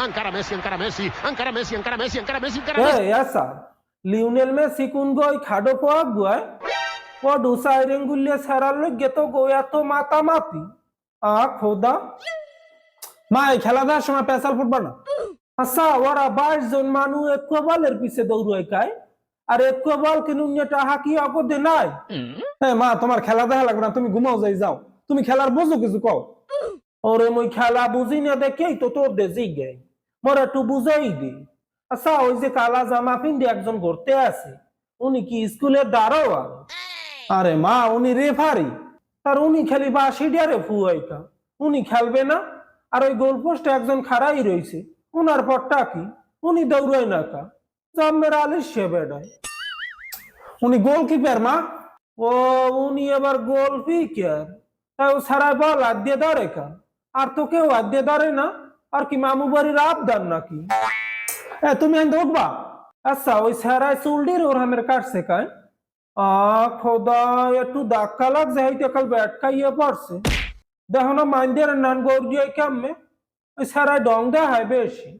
encara Messi, encara Messi, encara Messi, encara Messi, encara Messi, encara Messi. essa Lionel Messi কোন গই খাডো পোয়া গুয়ায় ও ডুসাইরেন গুলিয়ে সারাল গেতো গোয়া তো মাতামাতি খোদা মা এই খেলা দেওয়ার সময় পেশাল ফুটবো না আচ্ছা ওরা 22 জন মানুষ এক বলের পিছে দৌড়ায় কায় আর এক বল কিনুন টাহা কি অপদে নাই মা তোমার খেলা দেখা লাগবে না তুমি ঘুমাও যাও তুমি খেলার বুঝো কিছু কও ওরে মই খেলা বুঝি না দেখেই তো তোর দেজি গে মোরা একটু বুঝাই দি আচ্ছা ওই যে কালা জামা পিন্ডে একজন ঘুরতে আছে উনি কি স্কুলের দারোয়ান আরে মা উনি রেফারি আর উনি খালি বাসি ডিয়ারে ফুয়াইকা উনি খেলবে না আর ওই গোলপোস্টে একজন খাড়াই রয়েছে উনার পরটা কি উনি দৌড়ায় না কা জম্মের আলিশে বেড়ায় উনি গোলকিপার মা ও উনি এবার গোল পিকার তাই ও সারা বল হাত দিয়ে ধরে কা আর তো কেউ হাত দিয়ে ধরে না আর কি মামু বাড়ির আবদার নাকি তুমি আমি উঠবা আচ্ছা ওই সারায় চুলডির ওর হামের কাটছে কায় খোদা একটু ধাক্কা লাগছে হয়তো কাল ব্যাট খাইয়ে পড়ছে দেখো না মাইন্দের নান গৌর দিয়ে কেমনে ওই সারায় ডং দেয় হয় বেশি